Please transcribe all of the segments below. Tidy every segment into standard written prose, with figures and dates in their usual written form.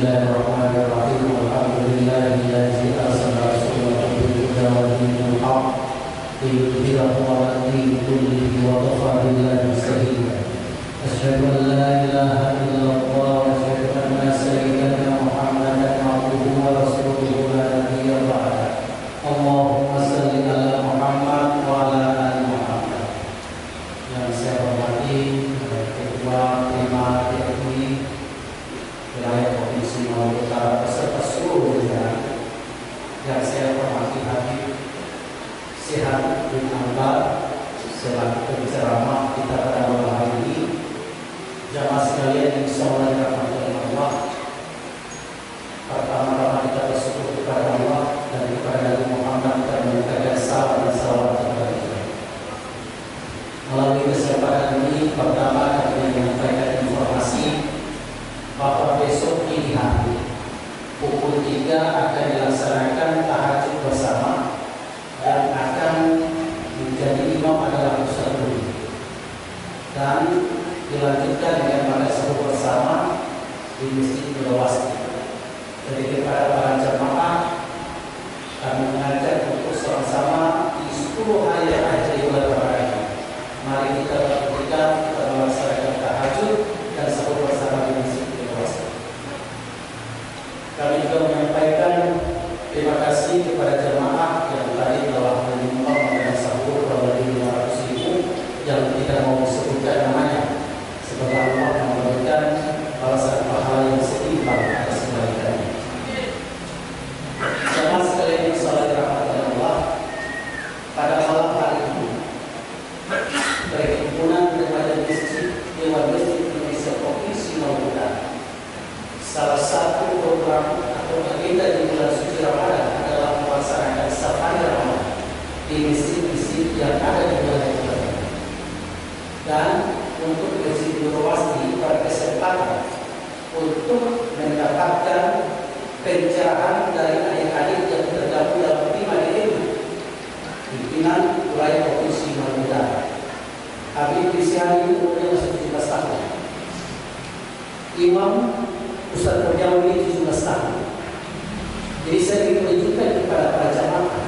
Bismillahirrahmanirrahim. Alhamdulillahillazi arsala rasulahu bil huda wa dinil haqq liyudhhirahu 'ala ad-dini kullihi wa kafa billahi shahida. Asyhadu an la ilaha illallah wa asyhadu anna sayyidana Muhammadan abduhu wa rasuluhu la nabiyya ba'da. Allahumma shalli ala Muhammad wa ala ali Muhammad. Yang saya hormati Ketua Prima TNI Wilayah Provinsi Maluku Utara beserta seluruh jajaran, yang saya hormati Habib Sehat bin Anwar selaku penceramah kita pada malam hari ini. Jamaah sekalian, insyaallah dirahmati Allah. Pertama-tama kita bersyukur kepada Allah dan kepada Nabi Muhammad dan mengucapkan salam dan salawat kepada beliau. Melalui kesempatan ini, pertama kami menyampaikan informasi bahwa besok ini hari pukul 3 akan dilaksanakan tahajud bersama, yang akan menjadi imam adalah Ustaz Rudi, dan dilanjutkan dengan pada sahur bersama di Masjid Nurul. Jadi kepada para jamaah kami mengajak untuk sama-sama di 10 hari haji bulan Ramadan. Mari kita bertiga kita melaksanakan tahajud dan sahur bersama di Masjid Nurul. Kami juga menyampaikan terima kasih kepada jamaah yang tadi telah menyumbang dengan sahur kurang lebih 500.000 yang tidak mau disebutkan namanya. Semoga Allah memberikan balasan pahala yang setimpal atas kebaikannya. Jamaah sekalian yang salat rahmat Allah, pada malam hari ini perhimpunan remaja masjid Dewan Masjid Indonesia Provinsi Maluku Utara, salah satu program atau agenda di bulan suci Ramadan adalah melaksanakan safari Ramadan di masjid-masjid yang ada di wilayah kita. Dan untuk Masjid Nurul berkesempatan untuk mendapatkan pencerahan dari adik-adik yang tergabung dalam Prima DNI pimpinan wilayah Provinsi Maluku Utara. Habib Bisyan ini umurnya masih 17 tahun. Imam Ustaz Kurniawi ini 17 tahun. Jadi saya ingin menunjukkan kepada para jamaah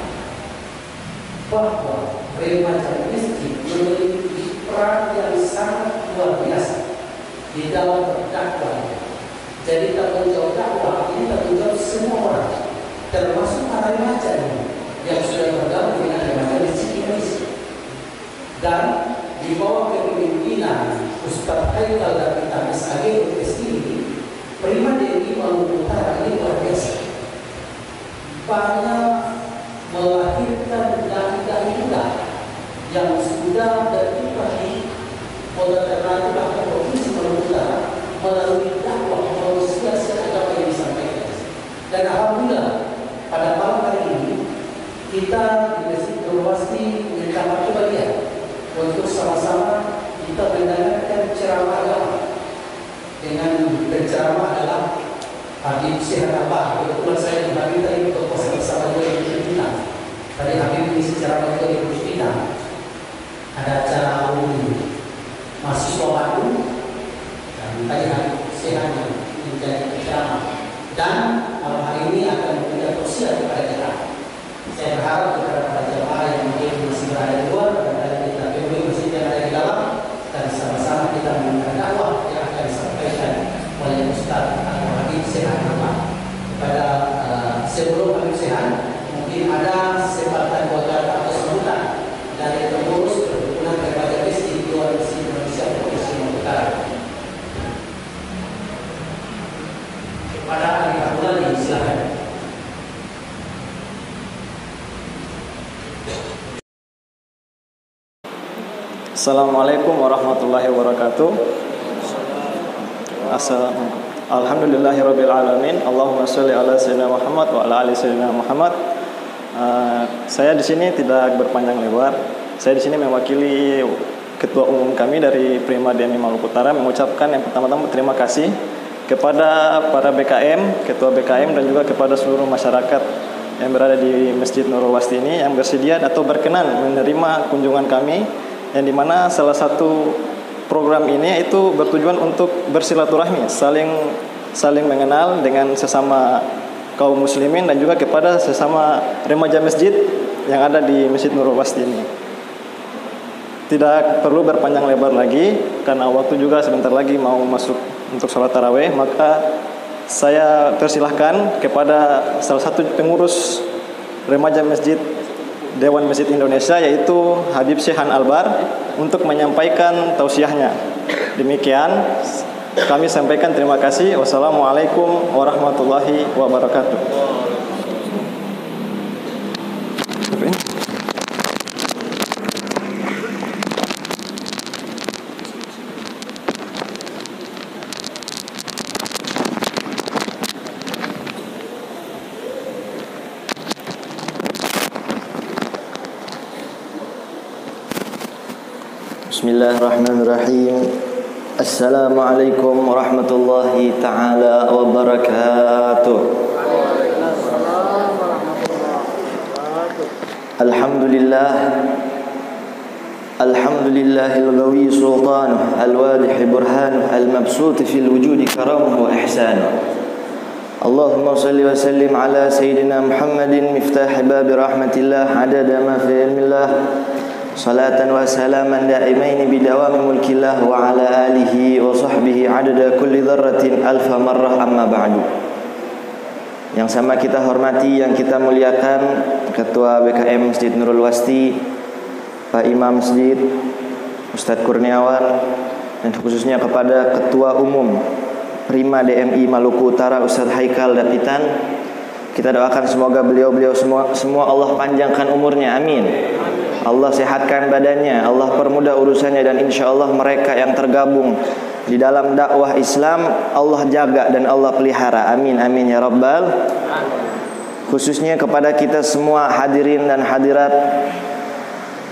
bahwa remaja masjid memiliki peran yang sangat luar biasa di dalam berdakwah. Jadi tanggung jawab dakwah ini tanggung jawab semua orang, termasuk para remaja yang sudah bergabung dengan remaja masjid Indonesia. Dan di bawah kepemimpinan Ustaz Haikal dan Kita SAG ini, Prima DNI Maluku Utara ini luar biasa. Banyak melahirkan dai-dai muda yang sudah berkiprah di Polda Ternate bahkan Provinsi Maluku Utara melalui dakwah siasat agama yang disampaikan. Dan alhamdulillah pada malam hari ini kita di Masjid Nurul mendapat kebahagiaan untuk sama-sama kita mendengarkan ceramah agama. Dengan penceramah adalah Habib Sehat Abah. Kebetulan saya dipanggil tadi untuk bersama juga di Filipina. Tadi Habib ini secara juga di Filipina. Ada acara mahasiswa baru, dan tadi Habib Sehat yang menjadi penceramah. Dan malam hari ini akan memberikan tausiah kepada kita. Saya berharap kepada para jemaah yang mungkin masih berada di luar dan ada kita PB masjid yang ada di dalam, dan sama-sama kita mendengar dakwah yang akan disampaikan oleh Ustaz atau Habib Sehat Abah. Kepada sebelum Habib Sehat, mungkin ada sepatah dua kata atau sebutan dari pengurus perhimpunan remaja masjid Dewan Masjid Indonesia Provinsi Maluku Utara. Kepada Ali Abdullah, silakan. Assalamualaikum warahmatullahi wabarakatuh. Alhamdulillahirabbil alamin. Allahumma shalli ala sayyidina Muhammad wa ala ali sayyidina Muhammad. Saya di sini tidak berpanjang lebar. Saya di sini mewakili Ketua Umum kami dari Prima DNI Maluku Utara mengucapkan yang pertama-tama terima kasih kepada para BKM, Ketua BKM dan juga kepada seluruh masyarakat yang berada di Masjid Nurul Wasti ini yang bersedia atau berkenan menerima kunjungan kami, yang dimana salah satu program ini itu bertujuan untuk bersilaturahmi, saling saling mengenal dengan sesama kaum muslimin dan juga kepada sesama remaja masjid yang ada di Masjid Nurul Wasti ini. Tidak perlu berpanjang lebar lagi karena waktu juga sebentar lagi mau masuk untuk sholat tarawih, maka saya persilahkan kepada salah satu pengurus remaja masjid Dewan Masjid Indonesia, yaitu Habib Syekhan Albar, untuk menyampaikan tausiahnya. Demikian kami sampaikan, terima kasih. Wassalamualaikum warahmatullahi wabarakatuh. Bismillahirrahmanirrahim. Assalamualaikum warahmatullahi ta'ala wabarakatuh. Alhamdulillah. Alhamdulillahil ghawi sultanuh al-wadih burhanuh al-mabsut fil wujudi karamuh wa ihsanuh. Allahumma salli wa sallim ala sayyidina Muhammadin miftah babi rahmatillah adada ma fi ilmillah. Salatan wa salaman da'imaini bidawami mulkillah wa ala alihi wa sahbihi adada kulli dharratin alfa marrah, amma ba'du. Yang sama kita hormati, yang kita muliakan Ketua BKM Masjid Nurul Wasti, Pak Imam Masjid Ustadz Kurniawan, dan khususnya kepada Ketua Umum Prima DMI Maluku Utara Ustadz Haikal Dapitan. Kita doakan semoga beliau-beliau semua Allah panjangkan umurnya, amin. Allah sehatkan badannya, Allah permudah urusannya, dan insya Allah mereka yang tergabung di dalam dakwah Islam Allah jaga dan Allah pelihara, amin amin ya rabbal. Khususnya kepada kita semua hadirin dan hadirat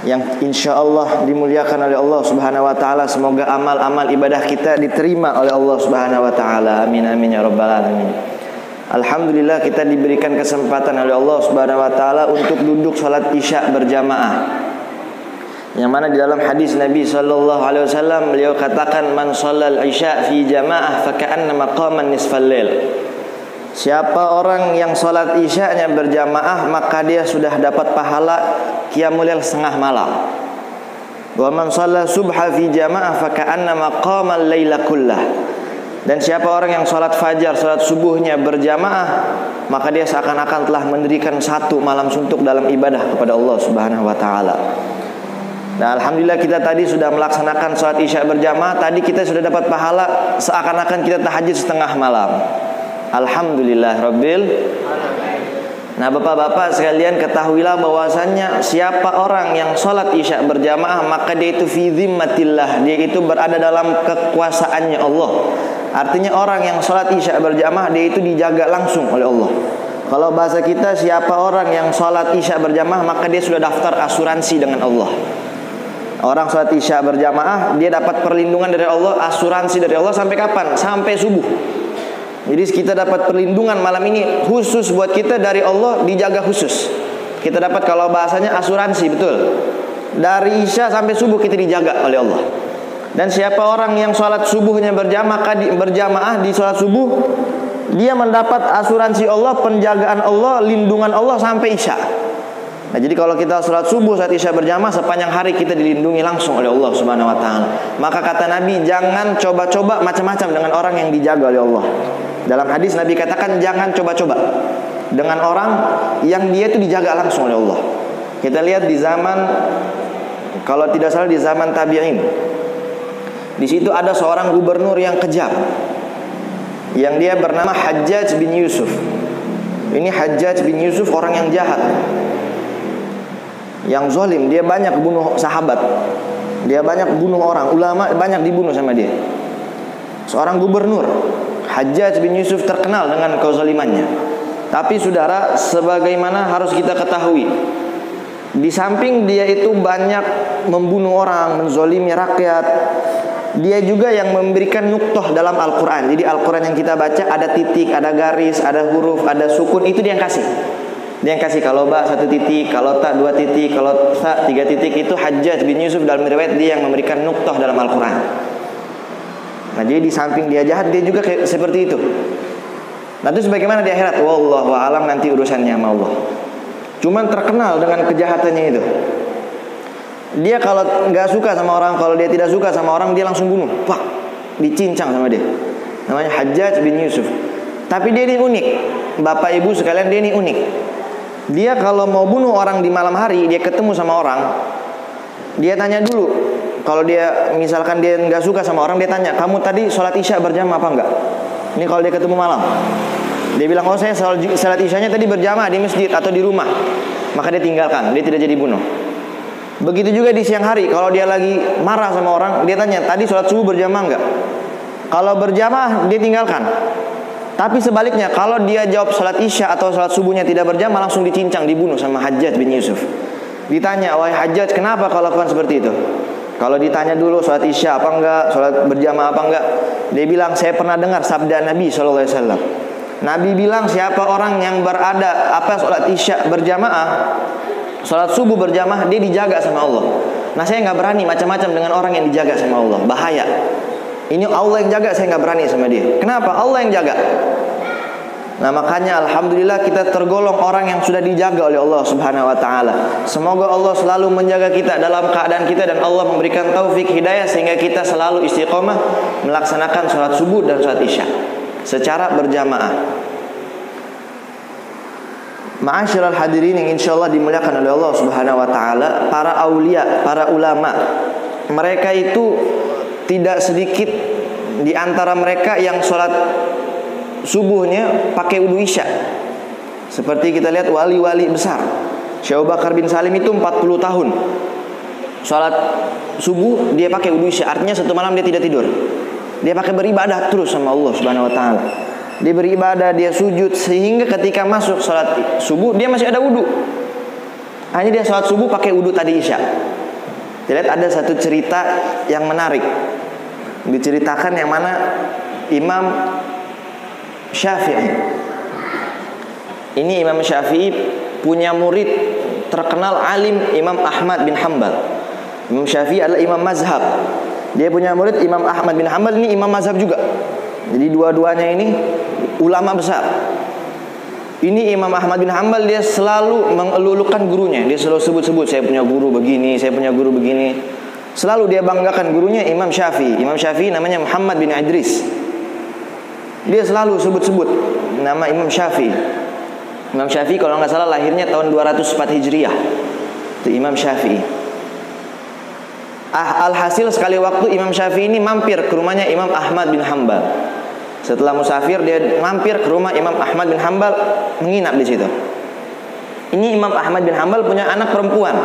yang insya Allah dimuliakan oleh Allah Subhanahu wa taala, semoga amal-amal ibadah kita diterima oleh Allah Subhanahu wa taala, amin amin ya rabbal alamin. Alhamdulillah kita diberikan kesempatan oleh Allah Subhanahu wa taala untuk duduk salat Isya berjamaah. Yang mana di dalam hadis Nabi sallallahu alaihi wasallam beliau katakan, man shallal Isya fi jamaah fa ka'annama qama nisfal lail. Siapa orang yang salat Isya-nya berjamaah, maka dia sudah dapat pahala qiyamul lail setengah malam. Wa man shalla subha fi jamaah fa ka'annama qama al-laila kullah. Dan siapa orang yang salat fajar, salat subuhnya berjamaah, maka dia seakan-akan telah mendirikan satu malam suntuk dalam ibadah kepada Allah Subhanahu wa taala. Nah, alhamdulillah kita tadi sudah melaksanakan salat Isya berjamaah. Tadi kita sudah dapat pahala seakan-akan kita tahajud setengah malam. Alhamdulillah rabbil. Nah, bapak-bapak sekalian, ketahuilah bahwasannya siapa orang yang salat Isya berjamaah, maka dia itu fi zimmatillah, dia itu berada dalam kekuasaannya Allah. Artinya orang yang salat Isya berjamaah, dia itu dijaga langsung oleh Allah. Kalau bahasa kita, siapa orang yang salat Isya berjamaah, maka dia sudah daftar asuransi dengan Allah. Orang salat Isya berjamaah, dia dapat perlindungan dari Allah, asuransi dari Allah sampai kapan? Sampai subuh. Jadi kita dapat perlindungan malam ini khusus buat kita dari Allah, dijaga khusus. Kita dapat, kalau bahasanya asuransi, betul. Dari Isya sampai subuh kita dijaga oleh Allah. Dan siapa orang yang sholat subuhnya berjamaah di sholat subuh, dia mendapat asuransi Allah, penjagaan Allah, lindungan Allah sampai Isya. Nah, jadi kalau kita sholat subuh saat Isya berjamaah, sepanjang hari kita dilindungi langsung oleh Allah Subhanahu wa taala. Maka kata Nabi, jangan coba-coba macam-macam dengan orang yang dijaga oleh Allah. Dalam hadis Nabi katakan, jangan coba-coba dengan orang yang dia itu dijaga langsung oleh Allah. Kita lihat di zaman, kalau tidak salah di zaman tabi'in, di situ ada seorang gubernur yang kejam, yang dia bernama Hajjaj bin Yusuf. Ini Hajjaj bin Yusuf orang yang jahat, yang zalim. Dia banyak bunuh sahabat, dia banyak bunuh orang, ulama banyak dibunuh sama dia. Seorang gubernur, Hajjaj bin Yusuf terkenal dengan kezalimannya. Tapi saudara, sebagaimana harus kita ketahui, di samping dia itu banyak membunuh orang, menzalimi rakyat, dia juga yang memberikan nuktoh dalam Al-Quran. Jadi Al-Quran yang kita baca ada titik, ada garis, ada huruf, ada sukun, itu dia yang kasih. Dia yang kasih, kalau ba 1 titik, kalau ta 2 titik, kalau sa 3 titik. Itu Hajjaj bin Yusuf dalam riwayat dia yang memberikan nuktoh dalam Al-Quran. Nah, jadi di samping dia jahat, dia juga kayak seperti itu. Nah, terus bagaimana di akhirat? Wallahu a'lam, nanti urusannya sama Allah. Cuman terkenal dengan kejahatannya itu. Dia kalau nggak suka sama orang, kalau dia tidak suka sama orang, dia langsung bunuh. Pak, dicincang sama dia. Namanya Hajjaj bin Yusuf. Tapi dia ini unik. Bapak ibu sekalian, dia ini unik. Dia kalau mau bunuh orang di malam hari, dia ketemu sama orang, dia tanya dulu. Kalau dia misalkan dia nggak suka sama orang, dia tanya, kamu tadi sholat isya berjamaah apa enggak? Ini kalau dia ketemu malam, dia bilang, oh saya sholat isyanya tadi berjamaah di masjid atau di rumah, maka dia tinggalkan, dia tidak jadi bunuh. Begitu juga di siang hari, kalau dia lagi marah sama orang, dia tanya, tadi sholat subuh berjamaah enggak? Kalau berjamaah, dia tinggalkan. Tapi sebaliknya, kalau dia jawab sholat isya atau sholat subuhnya tidak berjamaah, langsung dicincang, dibunuh sama Hajjaj bin Yusuf. Ditanya, wahai Hajjaj, kenapa kau lakukan seperti itu? Kalau ditanya dulu sholat isya apa enggak, sholat berjamaah apa enggak, dia bilang, saya pernah dengar sabda Nabi SAW. Nabi bilang, siapa orang yang sholat isya berjamaah, sholat subuh berjamaah, dia dijaga sama Allah. Nah, saya nggak berani macam-macam dengan orang yang dijaga sama Allah, bahaya. Ini Allah yang jaga, saya nggak berani sama dia. Kenapa? Allah yang jaga. Nah, makanya alhamdulillah kita tergolong orang yang sudah dijaga oleh Allah Subhanahu wa taala. Semoga Allah selalu menjaga kita dalam keadaan kita, dan Allah memberikan taufik hidayah sehingga kita selalu istiqomah melaksanakan sholat subuh dan sholat isya secara berjamaah. Ma'asyiral hadirin yang insyaallah dimuliakan oleh Allah Subhanahu wa taala, para aulia, para ulama, mereka itu tidak sedikit di antara mereka yang sholat subuhnya pakai wudu isya. Seperti kita lihat wali-wali besar. Syekh Abu Bakar bin Salim itu 40 tahun sholat subuh dia pakai wudu isya. Artinya satu malam dia tidak tidur. Dia pakai beribadah terus sama Allah Subhanahu wa taala. Dia beribadah, dia sujud, sehingga ketika masuk sholat subuh dia masih ada wudu. Hanya dia sholat subuh pakai wudu tadi isya. Kita lihat ada satu cerita yang menarik. Diceritakan yang mana Imam Syafi'i. Ini Imam Syafi'i punya murid terkenal alim Imam Ahmad bin Hanbal. Imam Syafi'i adalah imam mazhab. Dia punya murid Imam Ahmad bin Hanbal, ini imam mazhab juga. Jadi dua-duanya ini ulama besar. Ini Imam Ahmad bin Hanbal, dia selalu mengelulukan gurunya. Dia selalu sebut-sebut, saya punya guru begini, saya punya guru begini. Selalu dia banggakan gurunya Imam Syafi'i. Imam Syafi'i namanya Muhammad bin Idris. Dia selalu sebut-sebut nama Imam Syafi'i. Imam Syafi'i kalau nggak salah lahirnya tahun 204 Hijriah. Itu Imam Syafi'i. Alhasil sekali waktu Imam Syafi'i ini mampir ke rumahnya Imam Ahmad bin Hanbal. Setelah musafir dia mampir ke rumah Imam Ahmad bin Hanbal, menginap di situ. Ini Imam Ahmad bin Hanbal punya anak perempuan.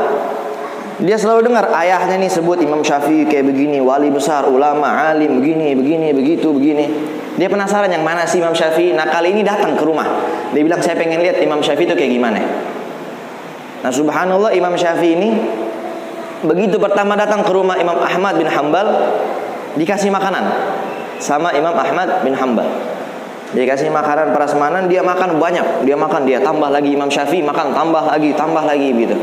Dia selalu dengar ayahnya nih sebut Imam Syafi'i kayak begini, wali besar, ulama, alim, begini, begitu, begini. Dia penasaran yang mana sih Imam Syafi'i. Nah, kali ini datang ke rumah. Dia bilang, saya pengen lihat Imam Syafi'i itu kayak gimana. Nah, subhanallah, Imam Syafi'i ini begitu pertama datang ke rumah Imam Ahmad bin Hanbal, dikasih makanan sama Imam Ahmad bin Hanbal. Dia kasih makanan prasmanan, dia makan banyak. Dia makan, dia tambah lagi. Imam Syafi'i makan, tambah lagi gitu.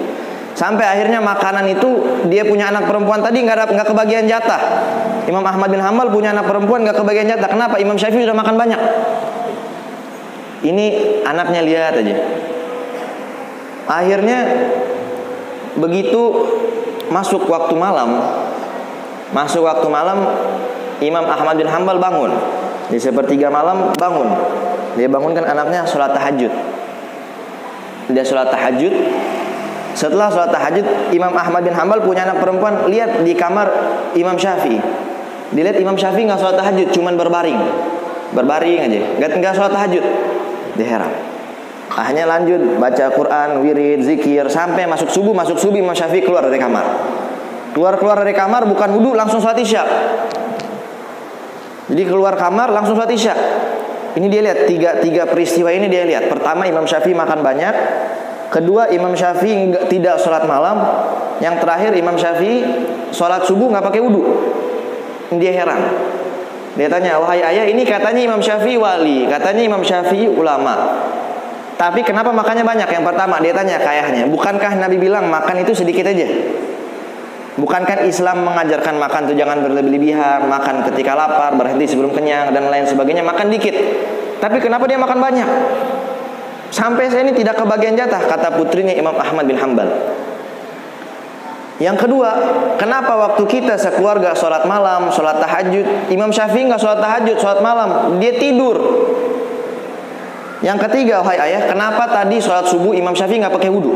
Sampai akhirnya makanan itu, dia punya anak perempuan tadi nggak kebagian jatah. Imam Ahmad bin Hanbal punya anak perempuan nggak kebagian jatah. Kenapa? Imam Syafi'i sudah makan banyak. Ini anaknya lihat aja. Akhirnya begitu masuk waktu malam, Imam Ahmad bin Hanbal bangun. Di sepertiga malam bangun. Dia bangunkan anaknya sholat tahajud. Dia sholat tahajud. Setelah sholat tahajud, Imam Ahmad bin Hanbal punya anak perempuan lihat di kamar Imam Syafi'i. Dilihat Imam Syafi'i nggak sholat tahajud, cuman berbaring aja, nggak sholat tahajud. Dia heran. Akhirnya lanjut baca Quran, wirid, zikir, sampai masuk subuh Imam Syafi'i keluar dari kamar. Keluar dari kamar bukan wudu, langsung sholat isya. Jadi keluar kamar langsung sholat isya. Ini dia lihat tiga peristiwa ini dia lihat. Pertama, Imam Syafi'i makan banyak. Kedua, Imam Syafi'i tidak sholat malam. Yang terakhir, Imam Syafi'i sholat subuh nggak pakai wudu. Dia heran. Dia tanya, wahai ayah, ini katanya Imam Syafi'i wali, katanya Imam Syafi'i ulama, tapi kenapa makannya banyak? Yang pertama dia tanya ke ayahnya, bukankah Nabi bilang makan itu sedikit aja? Bukankah Islam mengajarkan makan itu jangan berlebih-lebihan, makan ketika lapar, berhenti sebelum kenyang, dan lain sebagainya, makan dikit. Tapi kenapa dia makan banyak? Sampai saya ini tidak kebagian jatah, kata putrinya Imam Ahmad bin Hanbal. Yang kedua, kenapa waktu kita sekeluarga sholat malam, sholat tahajud, Imam Syafi'i nggak sholat tahajud, sholat malam, dia tidur. Yang ketiga, wahai ayah, kenapa tadi sholat subuh Imam Syafi'i nggak pakai wudhu?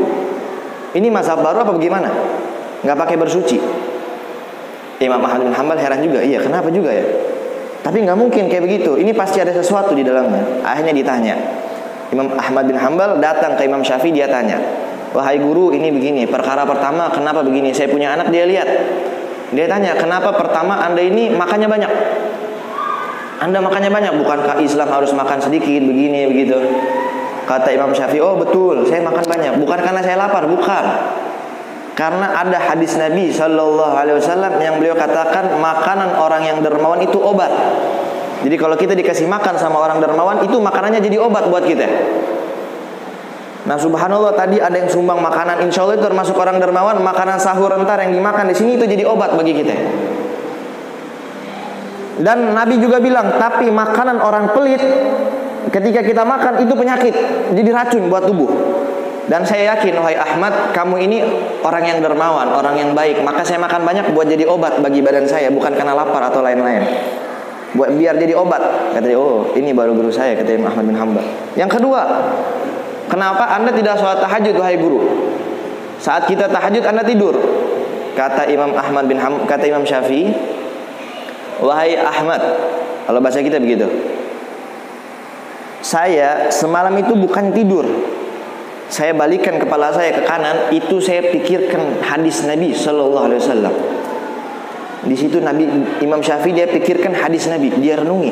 Ini mazhab baru apa bagaimana? Nggak pakai bersuci. Imam Ahmad bin Hanbal heran juga, iya kenapa juga ya? Tapi nggak mungkin kayak begitu. Ini pasti ada sesuatu di dalamnya. Akhirnya ditanya. Imam Ahmad bin Hanbal datang ke Imam Syafi'i, dia tanya, wahai guru, ini begini. Perkara pertama, kenapa begini? Saya punya anak, dia lihat. Dia tanya, kenapa pertama Anda ini makannya banyak? Anda makannya banyak, bukankah Islam harus makan sedikit, begini, begitu? Kata Imam Syafi'i, oh betul, saya makan banyak. Bukan karena saya lapar, bukan. Karena ada hadis Nabi Sallallahu Alaihi Wasallam yang beliau katakan makanan orang yang dermawan itu obat. Jadi kalau kita dikasih makan sama orang dermawan, itu makanannya jadi obat buat kita. Nah subhanallah, tadi ada yang sumbang makanan, insya Allah itu termasuk orang dermawan. Makanan sahur entar yang dimakan di sini itu jadi obat bagi kita. Dan Nabi juga bilang, tapi makanan orang pelit ketika kita makan itu penyakit, jadi racun buat tubuh. Dan saya yakin, wahai Ahmad, kamu ini orang yang dermawan, orang yang baik, maka saya makan banyak buat jadi obat bagi badan saya, bukan karena lapar atau lain-lain. Buat biar jadi obat. Kata dia, oh ini baru guru saya, kata Imam Ahmad bin Hanbal. Yang kedua, kenapa Anda tidak sholat tahajud, wahai guru? Saat kita tahajud Anda tidur. Kata Imam Ahmad bin Hanbal, kata Imam Syafi'i, wahai Ahmad, kalau bahasa kita begitu, saya semalam itu bukan tidur. Saya balikkan kepala saya ke kanan, itu saya pikirkan hadis Nabi Sallallahu Alaihi Wasallam. Di situ Nabi Imam Syafi'i dia pikirkan hadis Nabi, dia renungi.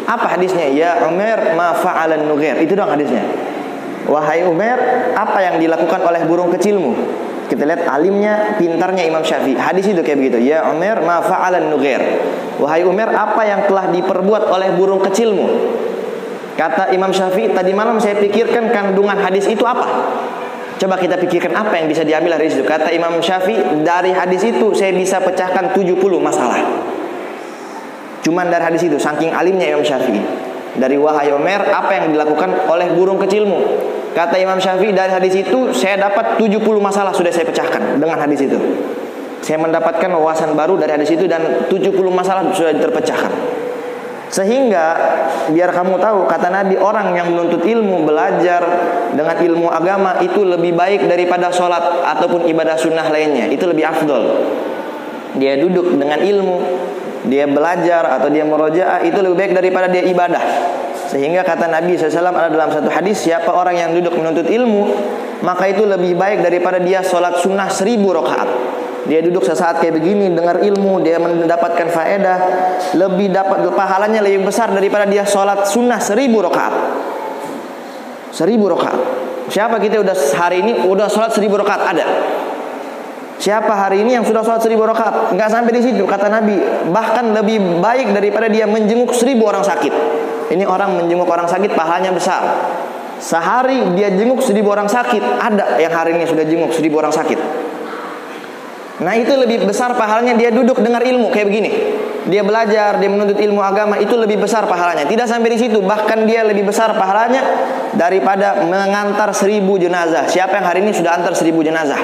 Apa hadisnya? Ya Umar, ma fa'alan nughair. Itu dong hadisnya. Wahai Umar, apa yang dilakukan oleh burung kecilmu? Kita lihat alimnya, pintarnya Imam Syafi'i. Hadis itu kayak begitu. Ya Umar, ma fa'alan nughair. Wahai Umar, apa yang telah diperbuat oleh burung kecilmu? Kata Imam Syafi'i, tadi malam saya pikirkan kandungan hadis itu apa? Coba kita pikirkan apa yang bisa diambil dari situ. Kata Imam Syafi'i, dari hadis itu saya bisa pecahkan 70 masalah. Cuman dari hadis itu, saking alimnya Imam Syafi'i. Dari wahai Umar, apa yang dilakukan oleh burung kecilmu? Kata Imam Syafi'i, dari hadis itu saya dapat 70 masalah sudah saya pecahkan dengan hadis itu. Saya mendapatkan wawasan baru dari hadis itu dan 70 masalah sudah terpecahkan. Sehingga biar kamu tahu, kata Nabi, orang yang menuntut ilmu, belajar dengan ilmu agama itu lebih baik daripada sholat ataupun ibadah sunnah lainnya. Itu lebih afdol. Dia duduk dengan ilmu, dia belajar atau dia murojaah, itu lebih baik daripada dia ibadah. Sehingga kata Nabi SAW ada dalam satu hadis, siapa orang yang duduk menuntut ilmu, maka itu lebih baik daripada dia sholat sunnah 1000 rakaat. Dia duduk sesaat kayak begini, dengar ilmu, dia mendapatkan faedah, lebih dapat pahalanya lebih besar daripada dia sholat sunnah 1000 rakaat. 1000 rakaat. Siapa kita udah hari ini udah sholat 1000 rakaat? Ada. Siapa hari ini yang sudah sholat 1000 rakaat? Enggak sampai di situ, kata Nabi. Bahkan lebih baik daripada dia menjenguk 1000 orang sakit. Ini orang menjenguk orang sakit pahalanya besar. Sehari dia jenguk 1000 orang sakit. Ada yang hari ini sudah jenguk 1000 orang sakit. Nah itu lebih besar pahalanya dia duduk dengar ilmu kayak begini. Dia belajar, dia menuntut ilmu agama, itu lebih besar pahalanya. Tidak sampai di situ, bahkan dia lebih besar pahalanya daripada mengantar 1000 jenazah. Siapa yang hari ini sudah antar 1000 jenazah?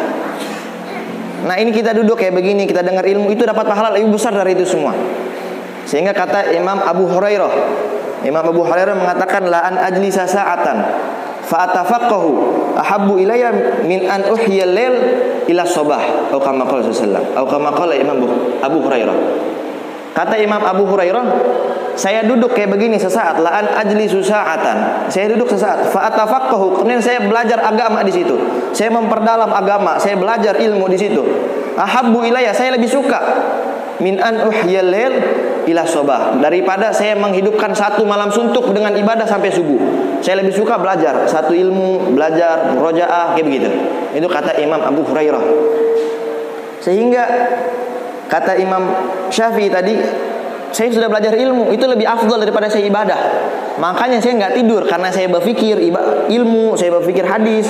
Nah ini kita duduk kayak begini, kita dengar ilmu, itu dapat pahala lebih besar dari itu semua. Sehingga kata Imam Abu Hurairah, Imam Abu Hurairah mengatakan, la an ajlisa sa'atan fa'atafaqahu ahabbu ilayya min an uhyiyal lail ila sabah, atau kama qala sallallahu, atau kama qala Imam Abu Hurairah. Kata Imam Abu Hurairah, saya duduk kayak begini sesaat, la an ajlisu sa'atan, saya duduk sesaat, fa'atafaqahu, kemudian saya belajar agama di situ, saya memperdalam agama, saya belajar ilmu di situ. Ahabbu ilayya, saya lebih suka min an uhyiyal lail ila sabah, daripada saya menghidupkan satu malam suntuk dengan ibadah sampai subuh. Saya lebih suka belajar satu ilmu, belajar murojaah kayak begitu. Itu kata Imam Abu Hurairah. Sehingga kata Imam Syafi'i tadi, saya sudah belajar ilmu, itu lebih afdal daripada saya ibadah. Makanya saya nggak tidur, karena saya berpikir ilmu, saya berpikir hadis.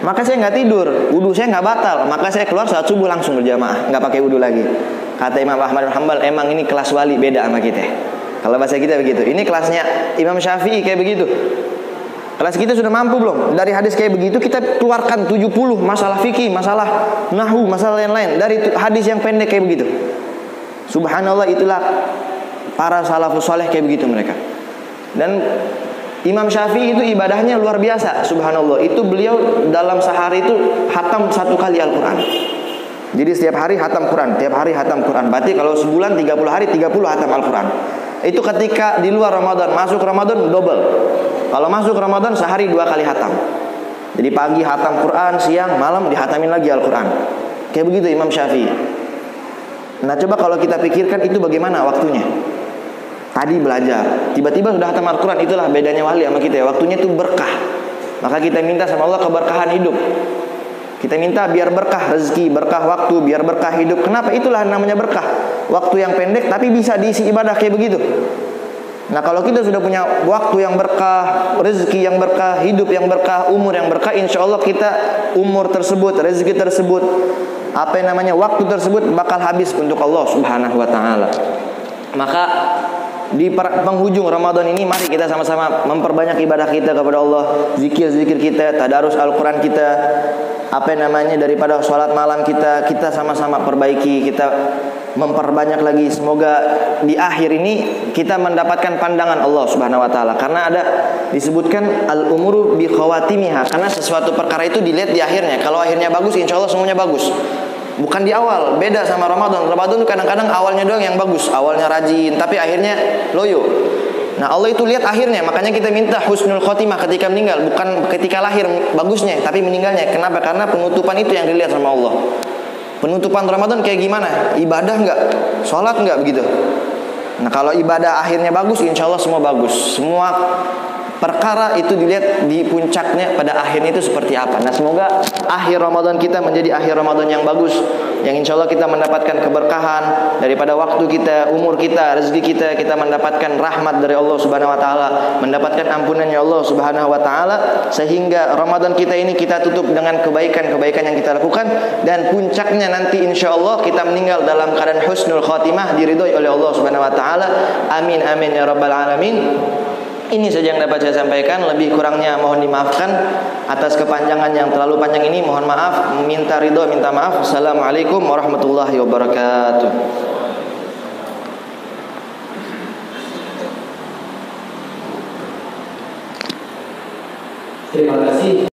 maka saya nggak tidur, wudhu saya nggak batal, maka saya keluar saat subuh langsung berjamaah, nggak pakai wudhu lagi. Kata Imam Ahmad bin Hanbal, emang ini kelas wali, beda sama kita. Kalau bahasa kita begitu. Ini kelasnya Imam Syafi'i kayak begitu. Kelas kita sudah mampu belum? Dari hadis kayak begitu kita keluarkan 70 masalah fikih, masalah nahwu, masalah lain-lain dari hadis yang pendek kayak begitu. Subhanallah, itulah para salafus saleh kayak begitu mereka. Dan Imam Syafi'i itu ibadahnya luar biasa, subhanallah. Itu beliau dalam sehari itu hatam 1 kali Al-Quran. Jadi setiap hari hatam Quran, tiap hari hatam Quran. Berarti kalau sebulan 30 hari 30 hatam Al-Quran. Itu ketika di luar Ramadan. Masuk Ramadan double. Kalau masuk Ramadan sehari 2 kali hatam. Jadi pagi hatam Quran, siang, malam dihatamin lagi Al-Quran. Kayak begitu Imam Syafi'i. Nah coba kalau kita pikirkan itu bagaimana waktunya. Tadi belajar, tiba-tiba sudah hatam Al-Quran. Itulah bedanya wali sama kita ya. Waktunya itu berkah. Maka kita minta sama Allah keberkahan hidup. Kita minta biar berkah rezeki, berkah waktu, biar berkah hidup. Kenapa? Itulah namanya berkah. Waktu yang pendek tapi bisa diisi ibadah kayak begitu. Nah kalau kita sudah punya waktu yang berkah, rezeki yang berkah, hidup yang berkah, umur yang berkah, insya Allah kita umur tersebut, rezeki tersebut, waktu tersebut bakal habis untuk Allah Subhanahu wa Ta'ala. Maka di penghujung Ramadan ini mari kita sama-sama memperbanyak ibadah kita kepada Allah, zikir-zikir kita, tadarus Al-Quran kita, daripada sholat malam kita sama-sama perbaiki, kita memperbanyak lagi. Semoga di akhir ini kita mendapatkan pandangan Allah Subhanahu wa Ta'ala. Karena ada disebutkan al-umuru bi khawatimiha, karena sesuatu perkara itu dilihat di akhirnya. Kalau akhirnya bagus, insya Allah semuanya bagus. Bukan di awal, beda sama Ramadan. Ramadan itu kadang-kadang awalnya doang yang bagus, awalnya rajin, tapi akhirnya loyo. Nah Allah itu lihat akhirnya, makanya kita minta husnul khotimah ketika meninggal, bukan ketika lahir bagusnya, tapi meninggalnya. Kenapa? Karena penutupan itu yang dilihat sama Allah. Penutupan Ramadan kayak gimana? Ibadah nggak? Sholat nggak begitu? Nah kalau ibadah akhirnya bagus, insya Allah semua bagus. Semua perkara itu dilihat di puncaknya pada akhirnya itu seperti apa. Nah semoga akhir Ramadan kita menjadi akhir Ramadan yang bagus, yang insya Allah kita mendapatkan keberkahan daripada waktu kita, umur kita, rezeki kita mendapatkan rahmat dari Allah Subhanahu wa Ta'ala, mendapatkan ampunannya Allah Subhanahu wa Ta'ala, sehingga Ramadan kita ini kita tutup dengan kebaikan-kebaikan yang kita lakukan, dan puncaknya nanti insya Allah kita meninggal dalam keadaan husnul khatimah, diridhoi oleh Allah Subhanahu wa Ta'ala. Amin amin ya rabbal alamin. Ini saja yang dapat saya sampaikan. Lebih kurangnya mohon dimaafkan. Atas kepanjangan yang terlalu panjang ini mohon maaf. Minta ridho, minta maaf. Assalamualaikum warahmatullahi wabarakatuh. Terima kasih.